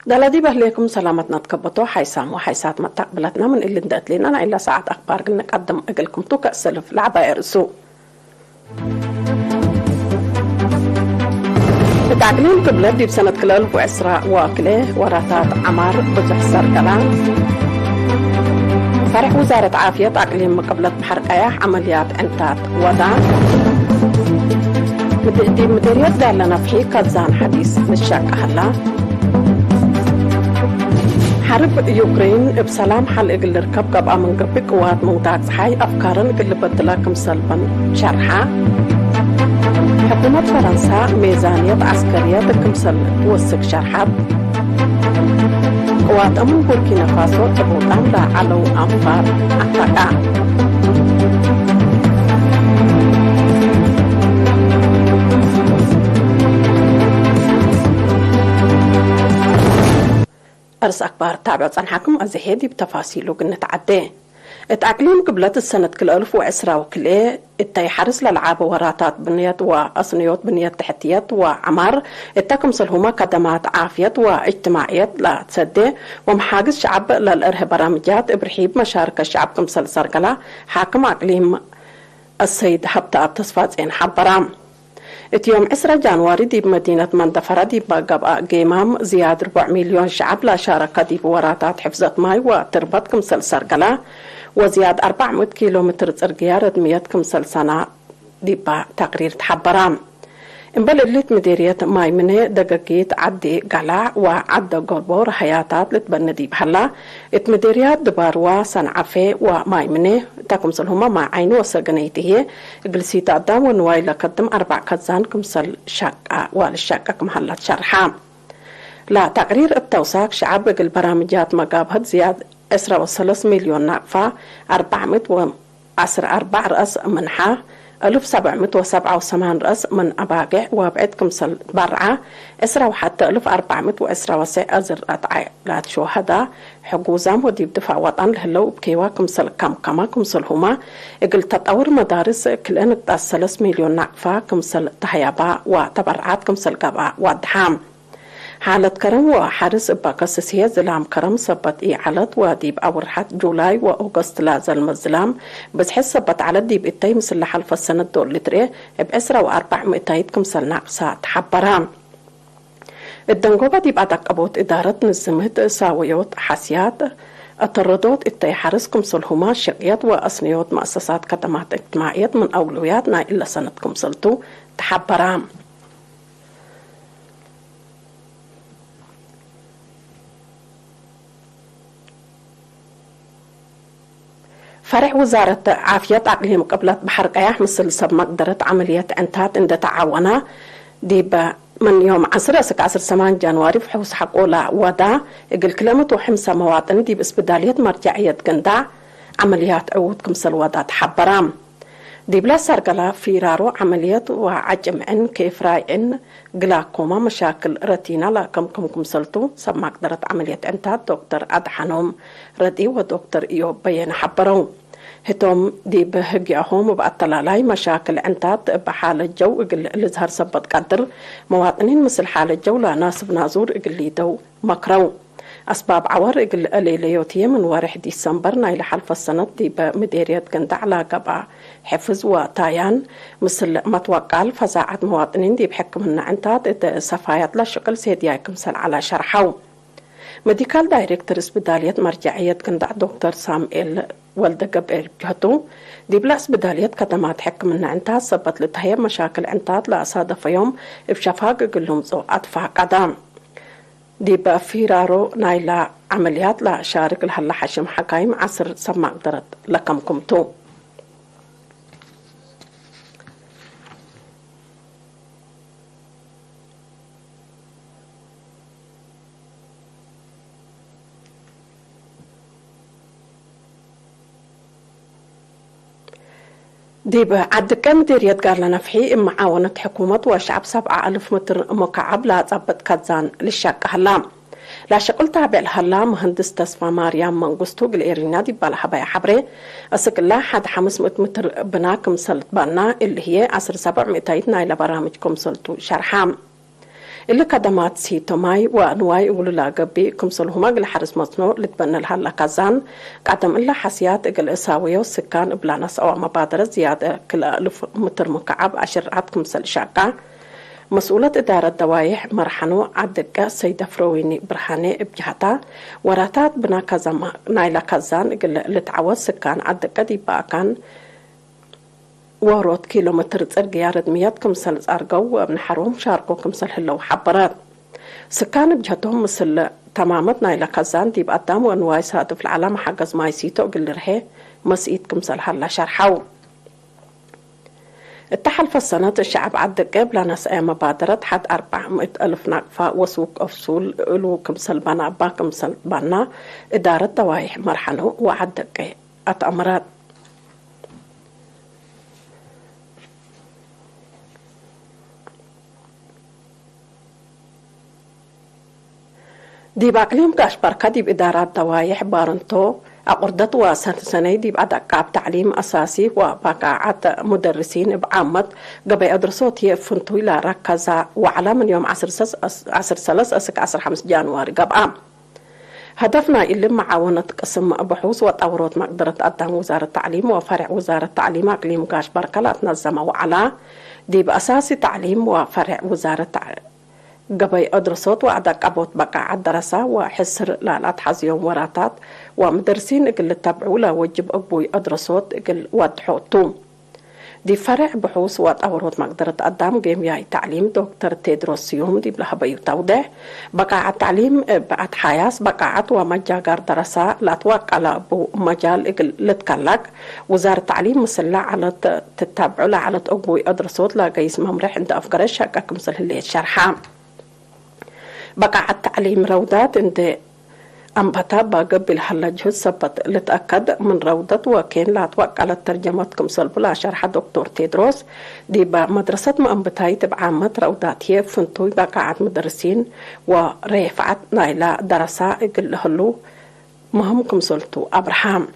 دلدي بهليكم سلامتنا تكبطو حيسام وحيسات ما تقبلتنا من اللي ندقت لنا أنا إلا ساعة أخبار قلنا نقدم أقلكم توكا سلف لعبة إرسو تعقلين قبلت دي بسنة كلال وإسراء واكله وراتات عمار بزح سرقلان فرح وزارة عافية تعقلين مقبلت بحر قياح عمليات انتات ودان دي مديريات دار لنا فحي كازان حديث للشاك أهلا حرب يوكرين بسلام حل إقل ركب قبقى من قبق قوات موضاع صحاي أفكارا إقل بدلاكم سلبا شرحا حكومة فرنسا ميزانية عسكرية تكمسل توسك شرحا قوات أمن بوركينا فاسو تبوطان لا علو أنفار أتاقا أرس أكبر تابعوا صنحكم أزهيدي بتفاصيله قلنا تعدي اتعقلين قبلت السنة كل 1010 وكل التاي حرس للعاب وراتات بنيات وأصنيات بنيات تحتيات وعمار التكمسل هما قدمات عافية واجتماعيات لا تصدي ومحاجز شعب للإرهاب برامجات إبرحيب مشاركة الشعب كمسل سرقلا حاكم عقليم السيد حبتا بتصفات إن حبرام يوم 10 جانواري دي بمدينة مندفرة دي بقبقى قيمام زيادة 4 مليون شعب لا شارك دي بوراتات حفظة ماي وتربط كمسل سرقلا وزياد 400 كيلومتر ترقيار 100 كمسل سنة دي تقرير تحبرام انبال الليت مديرية ماي مني دقاقيت عدي قلع وعد قربور حياتات لتبنى دي بحلا اتمديريات دباروا صنعفي وماي مني تاكمسل هما مع عينو وساقنيته اقلسيت قدام ونواي لقدم 4 كزان كمسل شاقة والشاقة كمحلات شرحام لا تقرير التوساق شعب البرامجات مقابهد زياد 3 مليون نقفة 414 رأس منحة 1787 رأس من أباقع وابعد كمسل برعة 1410 أزر أطعيلات شهداء حقوزام وديب دفاع وطن لهلو بكيوا كمسل كما كمسل هما اقل تطور مدارس كلانك 3 مليون نقفة كمسل تحيابا وتبرعات كمسل قبا ودحام حالة كرم وحارس باقسسية زلام كرم سبت إعالة وديب أورحة جولاي وأوغست لازل مزلام بس حس سبت على ديب إتاي مسلح الف السنة دور لتري ب10 و400 كمسل ناقصة تحبرام الدنقوبة ديب أدق أبوت إدارة نزمت ساويوت حاسيات التردوت إتاي حارس كمسل هما شقيات وأصنيوت مؤسسات خدمات اجتماعيات من أولوياتنا إلا سنة كمسلتو تحبرام فرح وزارة عافية عقلية مقبلة بحر قياح مثل سب مقدرة عملية انتات عند تعاونا دي من يوم 10 سمان جانواري في حوس حقولا ودا اقل كلمة وحمسة مواطن دي باسبدالية مرجعية قندع عمليات عود كمسل ودا تحبرام دي بلا سرقلا فيرارو عمليات وعجمعن كيف رايعن قلاكوما مشاكل رتينا لا كم كمسلتو سب مقدرة عملية انتات دكتور أدحنوم ردي ودكتور إيوب بيان حبرون هتوم دي بهجيهم وبأطلالاي مشاكل انتات بحالة جو اللي ظهر سبت قدر مواطنين مثل حالة جو لا ناسب نازور اللي دو مكرو أسباب عور الليليوتية من 1 ديسمبر نايل حلف السنة دي بمديرية قندع لاقبا حفظ وطايان مثل ما توقع فزاعة مواطنين دي بحكمنا انتات صفايات لا شكل سيديا كمسل على شرحو ميديكال دايركتور اسبدالية مرجعية قندع دكتور سامئيل والدقة بإرجهتو دي بلا اسبدالية قدمات حكمنا انتات سبت لتهيب مشاكل انتات لا أصادف يوم بشفاق قلهم زو أدفع قدام دي بفيرارو نايلا عمليات لا شارك الهلا حشم حكايم عصر سمع قدرت لكم كمتو ديبا عد كم ديريت قال لنا فحي معاونة حكومة وشعب 7000 متر مكعب لا تضبط كازان للشاق هلام لا شقل تابع الهلا مهندس تصفى مريم منقستو قل إيرينا دي بالها بايا حبري أسك الله حد 500 متر بناكم سلط بالنا اللي هي 700 نايلة برامجكم سلطو شرحام اللي قدمات سيتو ماي وانواي يقولوا لا قبي كمسلهما قل حرس مصنوع لتبنى الهلا كازان قدم الله حسيات قل إساوية والسكان بلا ناس أو مبادرة زيادة كل 1000 متر مكعب 10 عاد كمسل شاقة مسؤولة إدارة دوايح مرحنو عدقة سيدة فرويني برهاني بجهتا وراتات بنا كازام نايلا كازان قل لتعوض سكان عدقة دي باكان وروت كيلومتر ترقيارد ميات كمسل زارقو وابن حروم شارقو كمسل هلو حبرات سكان بجهتهم مثل تمامت نايلا كازان دي بقدام وانواي سادف العالم حقز مايسيتو قل رهي مسئيت كمسل هلا شرحو التحالف السنة الشعب عدقة بلا ناس مبادرة حد 400,000 نقفة وسوق أفصول ألو كمسل بنا با كمسل بنا إدارة دوايح مرحنو وعدقة أتأمرات دي باقليم كاش بركة دي بإدارات دوايح بارنتو أقردت وسنة دي بعد قاب تعليم أساسي وبقاعات مدرسين بعامة قبل أدرسوت هي فنتوي لا ركزة وعلى من يوم 10 سلس أسك 5 جانواري قبل هدفنا اللي معاونة قسم بحوث وتطورات مقدرة قدام وزارة التعليم وفرع وزارة التعليم أقليم كاش بركة لا تنظم وعلى دي بأساسي تعليم وفرع وزارة قبل أدرسوت وعدك أبوت بقاعات دراسة وحسر لا حز يوم وراتات ومدرسين قل تبعوا لا وجب أبوي أدرسوت قل وضحوتو دي فرع بحوث وتطورات مقدرة قدام جميع تعليم دكتور تيدروس يوم دي بلها بيو توضح بقاعات تعليم بعد حياس بقاعات ومجاقر دراسة لا توقع على أبو مجال قل لتكلك وزارة التعليم مسلع على تتابعوا لا على أبوي أدرسوت لا قيس ممرح عند أفقرش هكاكم سل اللي الشرحام بقى التعليم روضات عند أنبتا قبل هلا جهد سبت لتأكد من روضة وكان لا توقع على ترجمتكم سلبلا شرح دكتور تيدروس دي بمدرسة أنبتاي تبعامة روضات هي فنتوي بقاعد مدرسين ورفعت نايلة دراسة يقول هلو مهمكم سلطو أبراهام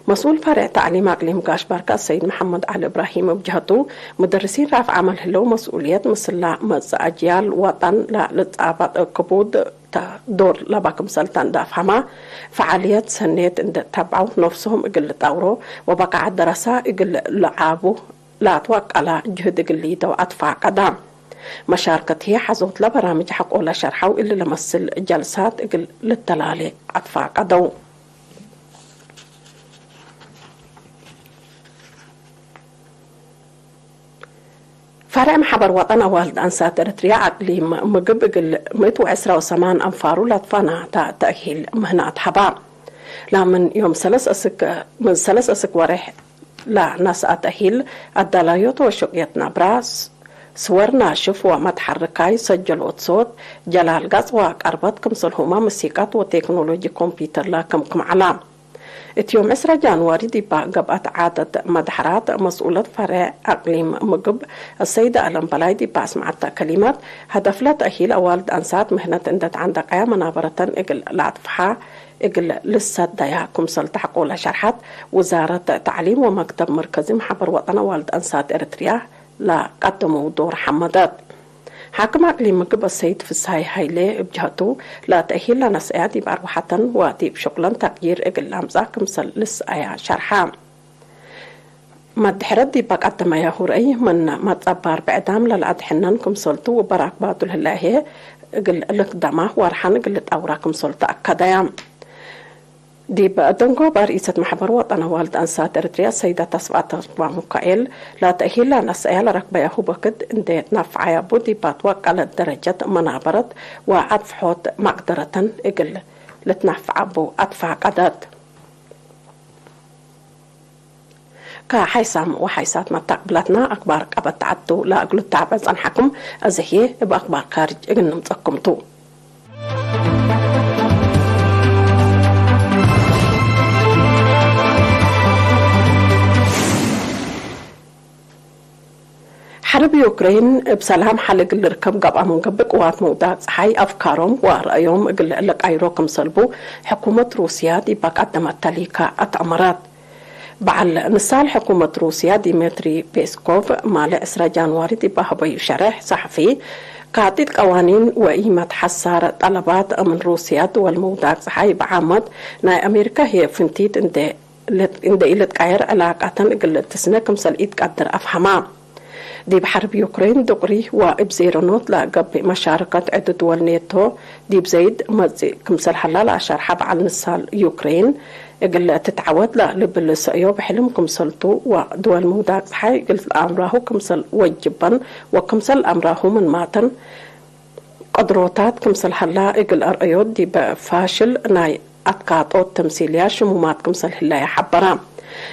مسؤول فرع تعليم أقليم كاش بركة السيد محمد علي إبراهيم بجهته مدرسين رافع عمل هلو مسؤوليات مثل أجيال وطن لا لتعبط كبود دور لباكم سلطان دافهما فعاليات سنيت عند تبعوا نفسهم يقل طوروا وبقى الدراسة يقل لعابوا لا توقع على جهد قليدة وأدفع قدام مشاركة هي حزوت لبرامج حقوا لشرحوا اللي لمثل جلسات يقل للتلالي أدفع قدو فرع محبر وطن والد أنسات إريتريا أقليم مقبل 128 أنفار لطفنا تأهيل مهنات حبا لا من يوم من 3 أسك ورح لا ناس أتأهيل الدلايوت وشقيتنا براس صور ناشف ومتحركاي سجل صوت جلال غاز وقربت كمسلهما موسيقات وتكنولوجي كمبيوتر لا كم علام يوم 10 جانواري دي قبعت عادة مدحرات مسؤولة فرع أقليم مقب السيدة ألم بلايدي باسمعت كلمات هدف لا تأهيل أوالد أنسات مهنة اندت عندك أيا منابرة إقل لعطفها إقل لسه دياكم سلتحقوا شرحات وزارة تعليم ومكتب مركزي محبر وطن والد أنسات إريتريا لا قدموا دور حمدات حاكم أقليم مقب السيد في الساي هايلي بجهته لا تأهيل لنساء دي بأروحة ودي بشغلا تغيير إقل لامزاك مسل لسايا شرحام مدحرد دي باق أدما يهوري من متصبار بعدام للأدحنانكم سلطو وبراك بادو الهلاهي إقل لقدامه وارحان إقل لتأوراكم سلطة أكاديام دي بأدنقو برئيسة محبر وطن والد أنسات إريتريا السيدة تصفات ومكائل لا تأهيل لنساء لركب يهو بكد انديت نفع يابو دي باتوق على درجة منابرة وأدفحوت مقدرة إقل لتنفع بو أدفع قدات كحيسام وحيسات ما تقبلتنا أكبر قبت عدو لا أقلو التعبز عن حكم أزهيه بأخبار خارج إقلنا متقمتو يوكرين بسلام حلق الركب قبع من قبل قوات مودات صحي أفكارهم ورأيهم قل لك أيروكم صلبو حكومة روسيا دي باك قدمت تليكا أتأمرات بعد نصال حكومة روسيا ديمتري بيسكوف مال إسرا جانواري دي بهبي شرح صحفي كاتت قوانين وإيمة حسار طلبات من روسيا دول مودات صحي بعامد نا أمريكا هي فنتيت إن إلت قاير علاقة قل تسنكم سلئيت قدر أفهمها دي بحرب يوكرين دقري وابزيرونوت لقب مشاركة عدة دول نيتو دي بزيد مزي كمسل حلال عشر حب على نصال يوكرين قل تتعود لبلس ايو بحلم كمسلتو ودول مودات حي قلت امره كمسل وجبا وكمسل امره من ماتن قدروتات كمسل حلا قل ارأيو دي بفاشل ناي اتقاطو التمثيلية شمومات كمسل هلايا حبرام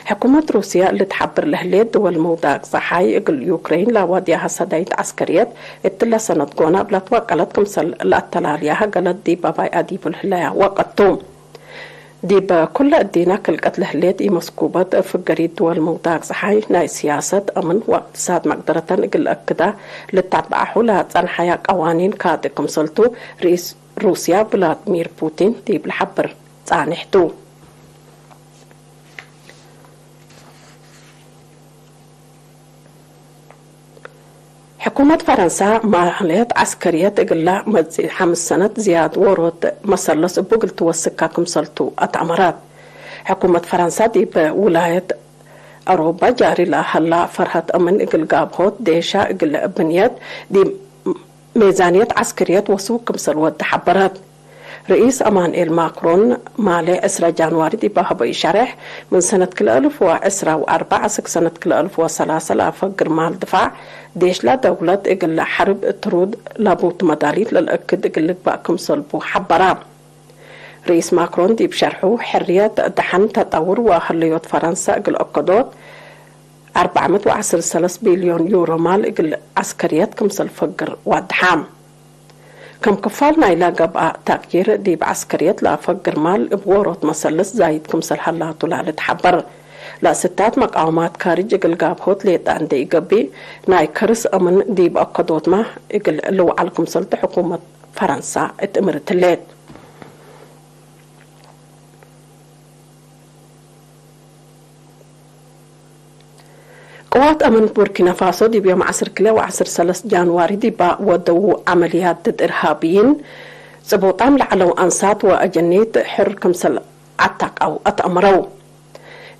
حكومة روسيا اللي تحبر لهليت دول موداك صحاي اقل يوكرين لا وديها صدايت عسكريات اتلا سنة قونا بلا توقلت كمسل لأتلاليها قلت دي باباي أديب الهلايا وقتهم دي بكل الدينا كل قتل هليت مسكوبة في قريد دول موداك صحاي ناي سياسة أمن واقتصاد مقدرة اقل أكدا لتتبعه لا تنحيا قوانين كاد كمسلتو رئيس روسيا فلاديمير بوتين دي بالحبر تانحتو حكومة فرنسا معليات عسكريات إقلا مدزي 5 سنة زياد ورود مسلس بوغل توسكا كمسلتو أتعمرات حكومة فرنسا دي بولاية أوروبا جاري لها هلا فرحة أمن إقل قابهوت ديشا إقل بنيات دي ميزانية عسكريات وسوق كمسل ود حبرات رئيس أمانويل ماكرون مالي 10 جانواري دي بهبي شرح من سنة كل 1014 سنة كل 1003 لافقر مال دفاع ديش لا دولة إقل حرب ترود لابوت مداليت للأكد إقل باكم صلبو حبرام رئيس ماكرون دي بشرحو حريات دحن تطور وهليوت فرنسا إقل أقدوت 413 بليون يورو مال إقل عسكريات كمسل فقر ودحام كم كفالنا إلى قبع تغيير دي بعسكريات لا فقر مال بورط مسلس زايد كمسل حلاتو لا لتحبر لا ستات مقاومات كارج إقل قابهوت ليت عندي قبي ناي كرس أمن دي بأقدوت ما إقل لو على كمسل حكومة فرنسا اتمرت الليت قوات أمن بوركينا فاسو دي بيوم 10 كلا و10 سلس جانواري دي با ودو عمليات ضد إرهابيين سبوطام لعلو أنسات وأجنيت حر كمسل عتاق أو أتأمرو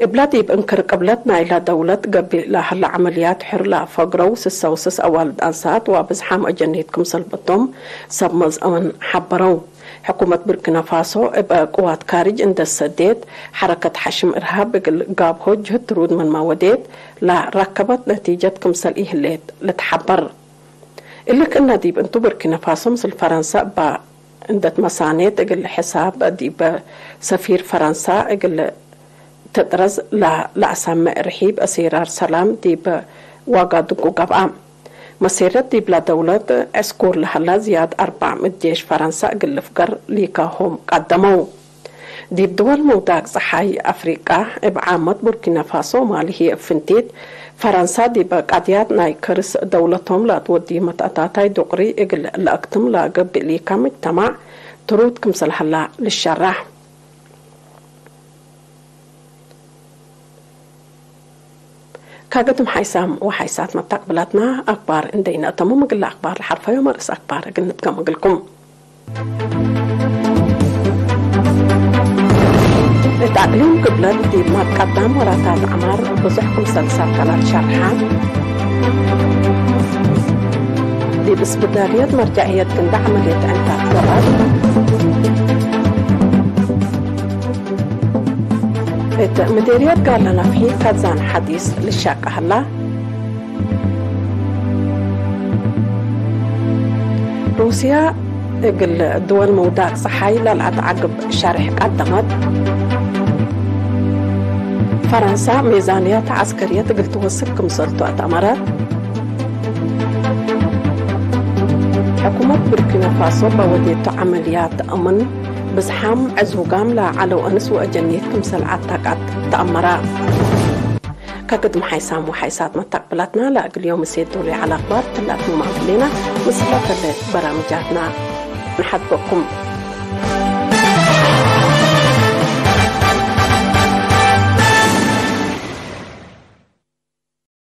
إبلادي بأنكر قبلتنا إلى دولة قبل لها عمليات حر لا فقرو سسوسس أوالد أنسات وبزحام أجنيت كمسل بطم سبمز أمن حبرو حكومة بوركينا فاسو ابقى قوات كارج عند السديد حركة حشم إرهاب قاب هوجه ترود من موديت لا ركبت نتيجة كمسل إهليت لتحبر إلا كنا ديب انتو بوركينا فاسو مثل فرنسا با عندت مسانيت اقل حساب ديب سفير فرنسا اقل تدرز لا أسامة رحيب أسيرار سلام ديب واقادوكو قبعام مسيرة دي بلا دولة اسكور لحلا زياد 400 جيش فرنسا قل فقر ليكا هم قدموا دي بدول موداك صحاي أفريقيا ابعامت بوركينا فاسو مالي هي فنتيت فرنسا دي بقاديات ناي كرس دولتهم لا تودي متأتاتاي دقري اقل لأكتم لا قب ليكا مجتمع ترود كمسل حلا للشرح كاقدم حيسام وحيسات متقبلاتنا أخبار اندينا تمام قل أخبار الحرفة ومرس أخبار قلنا تقام قلكم تعليم قبلات دي ما تقدم وراتات عمار بزحكم سلسلة شرحات دي بسبداليات مرجعية كندا عملية انتاج وراد مديريات قال لنا فيه كازان حديث للشاقة هلا روسيا الدول موداك صحاي للعد عقب شارح قدمت فرنسا ميزانيات عسكرية قلت توسك مسلطة أتمرت حكومة بوركينا فاسو بوديت عمليات أمن بزحام عزوقام لا علو أنس وأجنيت كمسل عتاقات تأمرا كقد محيسام وحيسات متقبلاتنا لا اليوم سيدوا لي على أخبار تلاتهم معلنا وصلت برامجاتنا نحبكم